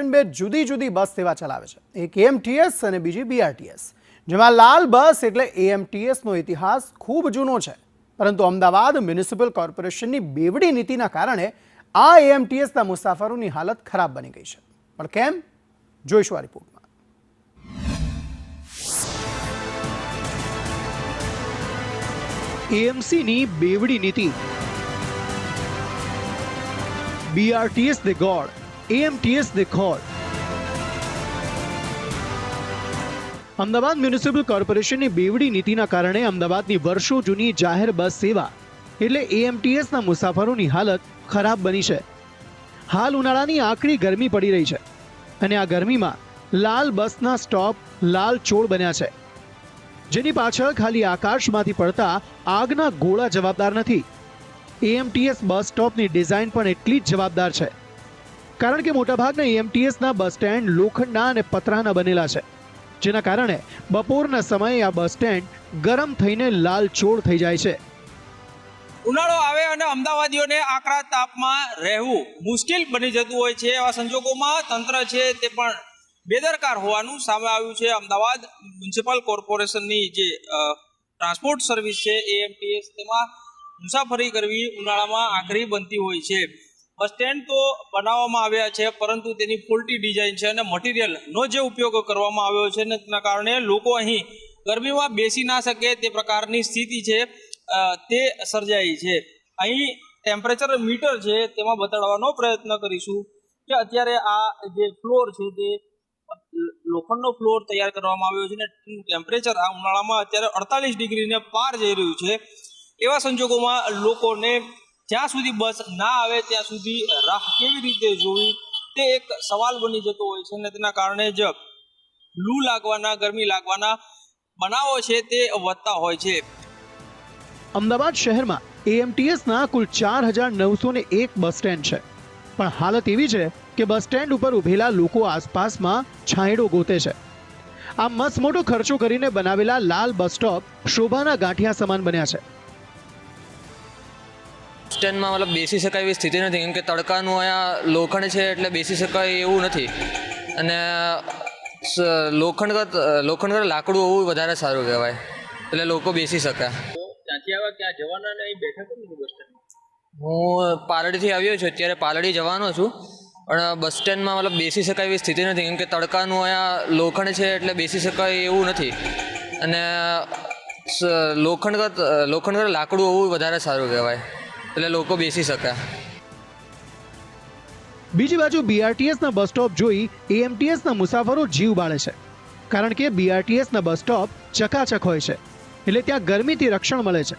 Corporation બે જુદી જુદી બસ સેવા ચલાવે છે, એક એએમટીએસ અને બીજી બીઆરટીએસ, જેમાં લાલ બસ એટલે એએમટીએસનો ઇતિહાસ ખૂબ જૂનો છે, પરંતુ અમદાવાદ મ્યુનિસિપલ કોર્પોરેશનની બેવડી નીતિના કારણે આ એએમટીએસના મુસાફરોની હાલત ખરાબ બની ગઈ છે. પણ કેમ? જોઈશું આ રિપોર્ટમાં. એએમસીની બેવડી નીતિ. બીઆરટીએસ દે ગોળ, એએમટીએસ દે ખોળ. અમદાવાદ મ્યુનિસિપલ કોર્પોરેશનની બેવડી નીતિના કારણે અમદાવાદની વર્ષો જૂની જાહેર બસ સેવા એટલે એએમટીએસના મુસાફરોની હાલત ખરાબ બની છે. હાલ ઉનાળાની આકરી ગરમી પડી રહી છે અને આ ગરમીમાં લાલ બસના સ્ટોપ લાલ ચોળ બન્યા છે, જેની પાછળ ખાલી આકાશમાંથી પડતા આગના ગોળા જવાબદાર નથી. એએમટીએસ બસ સ્ટોપની ડિઝાઇન પણ એટલી જ જવાબદાર છે, કારણ કે મોટાભાગના એએમટીએસના બસ સ્ટેન્ડ લોખંડના અને પતરાના બનેલા છે, જેના કારણે બપોરના સમયે આ બસ સ્ટેન્ડ ગરમ થઈને લાલચોળ થઈ જાય છે. ઉનાળો આવે અને અમદાવાદીઓને આકરા તાપમાં રહેવું મુશ્કેલ બની જતું હોય છે. એવા સંજોગોમાં તંત્ર છે તે પણ બેદરકાર હોવાનું સામે આવ્યું છે. અમદાવાદ મ્યુનિસિપલ કોર્પોરેશનની જે ટ્રાન્સપોર્ટ સર્વિસ છે એએમટીએસ, તેમાં મુસાફરી કરવી ઉનાળામાં આકરી બનતી હોય છે. બસ સ્ટેન્ડ તો બનાવવામાં આવ્યા છે, પરંતુ તેની ફોલ્ટી ડિઝાઇન છે અને મટીરિયલનો જે ઉપયોગ કરવામાં આવ્યો છે ને તેના કારણે લોકો અહીં ગરમીમાં બેસી ના શકે તે પ્રકારની સ્થિતિ છે તે સર્જાઈ છે. અહીં ટેમ્પરેચર મીટર છે તેમાં બતાડવાનો પ્રયત્ન કરીશું કે અત્યારે આ જે ફ્લોર છે તે લોખંડનો ફ્લોર તૈયાર કરવામાં આવ્યો છે ને ટેમ્પરેચર આ ઉનાળામાં અત્યારે 48 ડિગ્રીને પાર જઈ રહ્યું છે. એવા સંજોગોમાં લોકોને જ્યાં સુધી બસ ના આવે ત્યાં સુધી રાહ કેવી રીતે જોવી તે એક સવાલ બની જતો હોય છે અને તેના કારણે જ લૂ લાગવાના, ગરમી લાગવાના બનાવો છે તે વધતા હોય છે. અમદાવાદ શહેરમાં એએમટીએસના કુલ 4901 બસ સ્ટેન્ડ છે, પણ હાલત એવી છે કે બસ સ્ટેન્ડ ઉપર ઉભેલા લોકો આસપાસમાં છાંયડો ગોતે છે. આ મસમોટો ખર્ચો કરીને બનાવેલા લાલ બસ સ્ટોપ શોભાના ગાંઠિયા સમાન બન્યા છે. સ્ટેન્ડમાં મતલબ બેસી શકાય એવી સ્થિતિ નથી, કેમ કે તડકાનું અહીંયા લોખંડ છે એટલે બેસી શકાય એવું નથી, અને લોખંડ કરતાં લાકડું હોવું વધારે સારું કહેવાય, એટલે લોકો બેસી શકે. ત્યાંથી આવ્યા ક્યાં જવાના ને અહીં બેઠા કેમ બસ સ્ટેન્ડમાં? હું પાલડીથી આવ્યો છું, અત્યારે પાલડી જવાનો છું, પણ બસ સ્ટેન્ડમાં મતલબ બેસી શકાય એવી સ્થિતિ નથી, કેમ કે તડકાનું અહીંયા લોખંડ છે એટલે બેસી શકાય એવું નથી, અને લોખંડ કરતાં લાકડું હોવું વધારે સારું કહેવાય, એટલે લોકો બેસી શકે. બીજી બાજુ બીઆરટીએસના બસ સ્ટોપ જોઈ એએમટીએસના મુસાફરો જીવ બાળે છે, કારણ કે બીઆરટીએસના બસ સ્ટોપ ચકાચક હોય છે, એટલે ત્યાં ગરમીથી રક્ષણ મળે છે.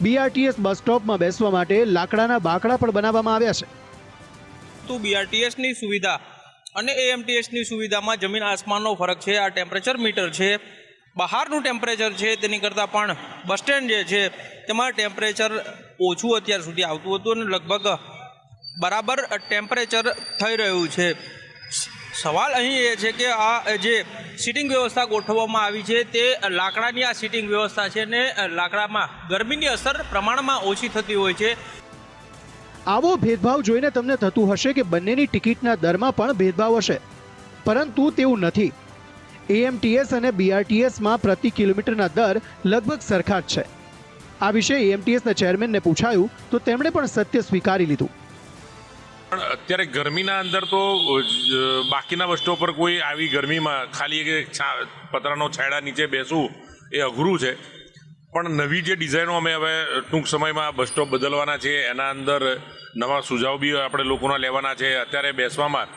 બીઆરટીએસ બસ સ્ટોપમાં બેસવા માટે લાકડાના બાકડા પણ બનાવવામાં આવ્યા છે. તો બીઆરટીએસની સુવિધા અને એએમટીએસની સુવિધામાં જમીન આસમાનનો ફરક છે. આ ટેમ્પરેચર મીટર છે, બહારનું ટેમ્પરેચર છે તેની કરતાં પણ બસ સ્ટેન્ડ જે છે તેમાં ટેમ્પરેચર ઓછું અત્યાર સુધી આવતું હતું અને લગભગ બરાબર ટેમ્પરેચર થઈ રહ્યું છે. સવાલ અહીં એ છે કે આ જે સિટિંગ વ્યવસ્થા ગોઠવવામાં આવી છે તે લાકડાની આ સિટિંગ વ્યવસ્થા છે ને લાકડામાં ગરમીની અસર પ્રમાણમાં ઓછી થતી હોય છે. આવો ભેદભાવ જોઈને તમને થતું હશે કે બંનેની ટિકિટના દરમાં પણ ભેદભાવ હશે, પરંતુ તેવું નથી. એએમટીએસ અને બીઆરટીએસમાં પ્રતિ કિલોમીટરના દર લગભગ સરખા જ છે. આ વિશે એએમટીએસના ચેરમેનને પૂછાયું તો તેમણે પણ સત્ય સ્વીકારી લીધું. પણ અત્યારે ગરમીના અંદર તો બાકીના બસ સ્ટોપ પર કોઈ આવી ગરમીમાં ખાલી એક પતરાનો છાંયડા નીચે બેસવું એ અઘરું છે. પણ નવી જે ડિઝાઇનો અમે હવે ટૂંક સમયમાં બસ સ્ટોપ બદલવાના છે, એના અંદર નવા સુઝાવ બી આપણે લોકોના લેવાના છે. અત્યારે બેસવામાં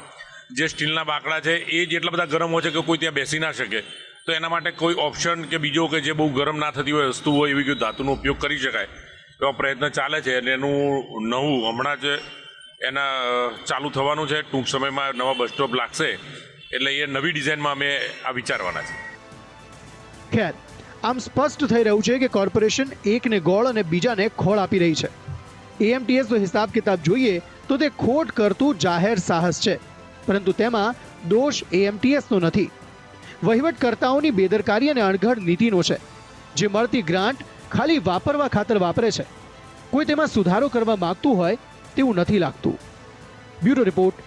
જે સ્ટીલના બાકડા છે એ જેટલા બધા ગરમ હોય છે કે કોઈ ત્યાં બેસી ના શકે, તો એના માટે કોઈ ઓપ્શન કે બીજો કે જે બહુ ગરમ ના થતી હોય વસ્તુ હોય એવી કોઈ ધાતુનો ઉપયોગ કરી શકાય એવા પ્રયત્ન ચાલે છે. અને એનું નવું હમણાં જ એના ચાલુ થવાનું છે. ટૂંક સમયમાં નવા બસ સ્ટોપ લાગશે એટલે એ નવી ડિઝાઇનમાં અમે આ વિચારવાના છે. ખેર, આમ સ્પષ્ટ થઈ રહ્યું છે કે કોર્પોરેશન એકને ગોળ અને બીજાને ખોળ આપી રહી છે. એએમટીએસનો હિસાબ કિતાબ જોઈએ તો તે ખોટ કરતું જાહેર સાહસ છે, પરંતુ તેમાં દોષ એએમટીએસનો નથી. વહીવટકર્તાઓની બેદરકારી અને અણઘડ નીતિનો છે, જે મળતી ગ્રાન્ટ ખાલી વાપરવા ખાતર વાપરે છે. કોઈ તેમાં સુધારો કરવા માંગતું હોય તેવું નથી લાગતું. Bureau report,